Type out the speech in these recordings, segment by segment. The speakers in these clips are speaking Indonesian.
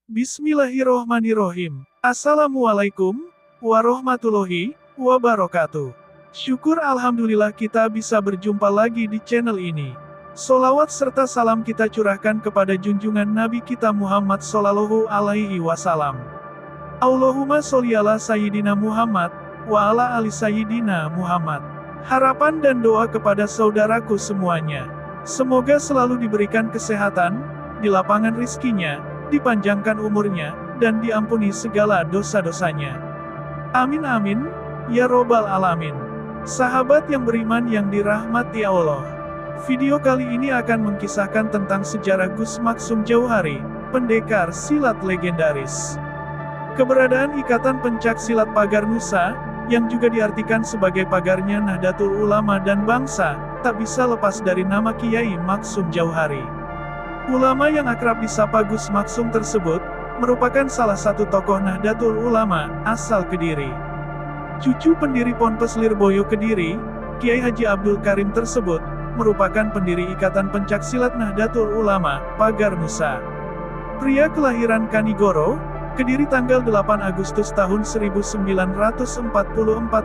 Bismillahirrohmanirrohim. Assalamualaikum warahmatullahi wabarakatuh. Syukur alhamdulillah kita bisa berjumpa lagi di channel ini. Sholawat serta salam kita curahkan kepada junjungan Nabi kita Muhammad Sallallahu Alaihi Wasallam. Allahumma sholli ala Sayyidina Muhammad, wa ala ali Sayyidina Muhammad. Harapan dan doa kepada saudaraku semuanya. Semoga selalu diberikan kesehatan, dilapangkan rizkinya, dipanjangkan umurnya, dan diampuni segala dosa-dosanya. Amin amin, ya robbal alamin. Sahabat yang beriman yang dirahmati Allah. Video kali ini akan mengkisahkan tentang sejarah Gus Maksum Jauhari, pendekar silat legendaris. Keberadaan Ikatan Pencak Silat Pagar Nusa, yang juga diartikan sebagai pagarnya Nahdlatul Ulama dan bangsa, tak bisa lepas dari nama Kiai Maksum Jauhari. Ulama yang akrab disapa Gus Maksum tersebut, merupakan salah satu tokoh Nahdlatul Ulama, asal Kediri. Cucu pendiri Ponpes Lirboyo Kediri, Kiai Haji Abdul Karim tersebut, merupakan pendiri Ikatan Pencak Silat Nahdlatul Ulama, Pagar Nusa. Pria kelahiran Kanigoro, Kediri tanggal 8 Agustus tahun 1944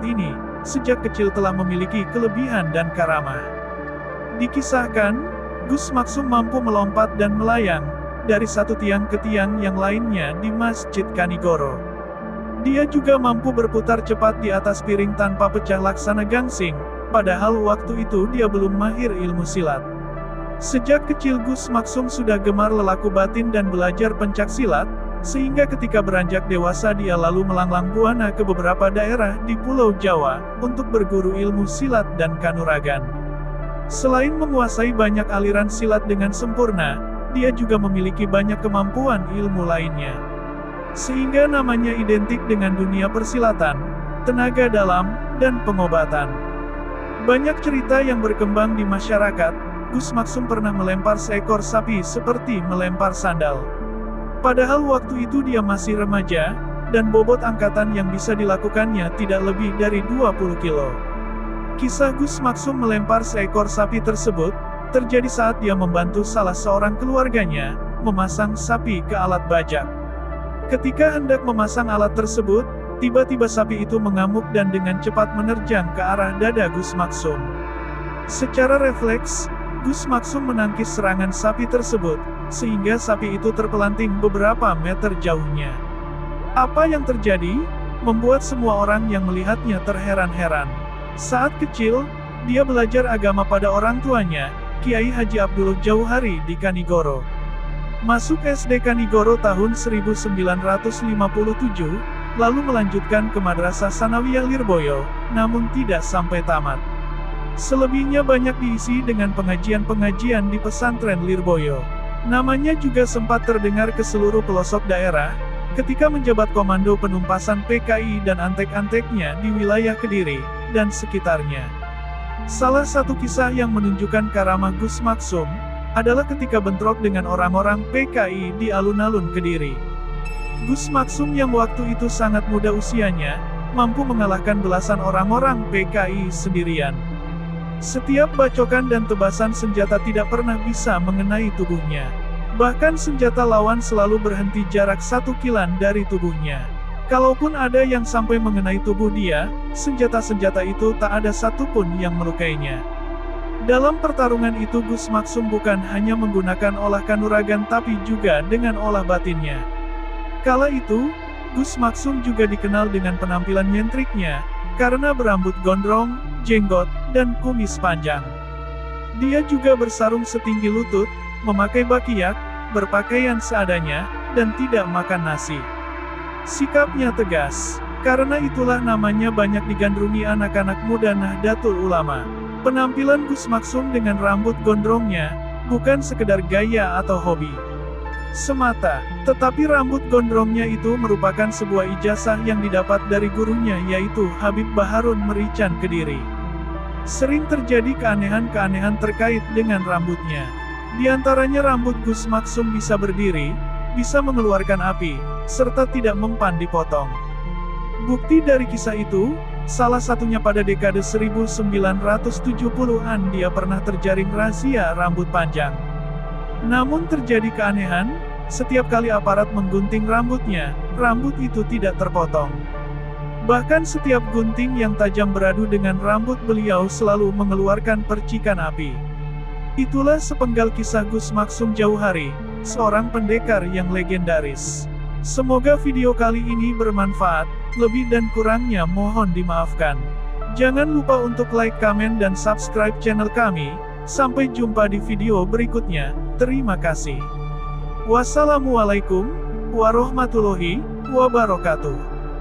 ini, sejak kecil telah memiliki kelebihan dan karamah. Dikisahkan, Gus Maksum mampu melompat dan melayang, dari satu tiang ke tiang yang lainnya di Masjid Kanigoro. Dia juga mampu berputar cepat di atas piring tanpa pecah laksana gangsing, padahal waktu itu dia belum mahir ilmu silat. Sejak kecil Gus Maksum sudah gemar lelaku batin dan belajar pencak silat, sehingga ketika beranjak dewasa dia lalu melanglang buana ke beberapa daerah di Pulau Jawa, untuk berguru ilmu silat dan kanuragan. Selain menguasai banyak aliran silat dengan sempurna, dia juga memiliki banyak kemampuan ilmu lainnya. Sehingga namanya identik dengan dunia persilatan, tenaga dalam, dan pengobatan. Banyak cerita yang berkembang di masyarakat, Gus Maksum pernah melempar seekor sapi seperti melempar sandal. Padahal waktu itu dia masih remaja, dan bobot angkatan yang bisa dilakukannya tidak lebih dari 20 kilo. Kisah Gus Maksum melempar seekor sapi tersebut, terjadi saat dia membantu salah seorang keluarganya, memasang sapi ke alat bajak. Ketika hendak memasang alat tersebut, tiba-tiba sapi itu mengamuk dan dengan cepat menerjang ke arah dada Gus Maksum. Secara refleks, Gus Maksum menangkis serangan sapi tersebut, sehingga sapi itu terpelanting beberapa meter jauhnya. Apa yang terjadi, membuat semua orang yang melihatnya terheran-heran. Saat kecil, dia belajar agama pada orang tuanya, Kiai Haji Abdul Jauhari di Kanigoro. Masuk SD Kanigoro tahun 1957, lalu melanjutkan ke Madrasah Sanawiyah Lirboyo, namun tidak sampai tamat. Selebihnya banyak diisi dengan pengajian-pengajian di pesantren Lirboyo. Namanya juga sempat terdengar ke seluruh pelosok daerah, ketika menjabat komando penumpasan PKI dan antek-anteknya di wilayah Kediri, dan sekitarnya. Salah satu kisah yang menunjukkan karamah Gus Maksum, adalah ketika bentrok dengan orang-orang PKI di alun-alun Kediri. Gus Maksum yang waktu itu sangat muda usianya, mampu mengalahkan belasan orang-orang PKI sendirian. Setiap bacokan dan tebasan senjata tidak pernah bisa mengenai tubuhnya. Bahkan senjata lawan selalu berhenti jarak 1 kilan dari tubuhnya. Kalaupun ada yang sampai mengenai tubuh dia, senjata-senjata itu tak ada satupun yang melukainya. Dalam pertarungan itu Gus Maksum bukan hanya menggunakan olah kanuragan tapi juga dengan olah batinnya. Kala itu, Gus Maksum juga dikenal dengan penampilan nyentriknya, karena berambut gondrong, jenggot, dan kumis panjang. Dia juga bersarung setinggi lutut, memakai bakiak, berpakaian seadanya, dan tidak makan nasi. Sikapnya tegas. Karena itulah namanya banyak digandrungi anak-anak muda Nahdlatul Ulama. Penampilan Gus Maksum dengan rambut gondrongnya, bukan sekedar gaya atau hobi semata, tetapi rambut gondrongnya itu merupakan sebuah ijazah yang didapat dari gurunya yaitu Habib Baharun Merican Kediri. Sering terjadi keanehan-keanehan terkait dengan rambutnya. Di antaranya rambut Gus Maksum bisa berdiri, bisa mengeluarkan api, serta tidak mempan dipotong. Bukti dari kisah itu, salah satunya pada dekade 1970-an dia pernah terjaring razia rambut panjang. Namun terjadi keanehan, setiap kali aparat menggunting rambutnya, rambut itu tidak terpotong. Bahkan setiap gunting yang tajam beradu dengan rambut beliau selalu mengeluarkan percikan api. Itulah sepenggal kisah Gus Maksum Jauhari, seorang pendekar yang legendaris. Semoga video kali ini bermanfaat, lebih dan kurangnya mohon dimaafkan. Jangan lupa untuk like, komen, dan subscribe channel kami. Sampai jumpa di video berikutnya. Terima kasih. Wassalamualaikum warahmatullahi wabarakatuh.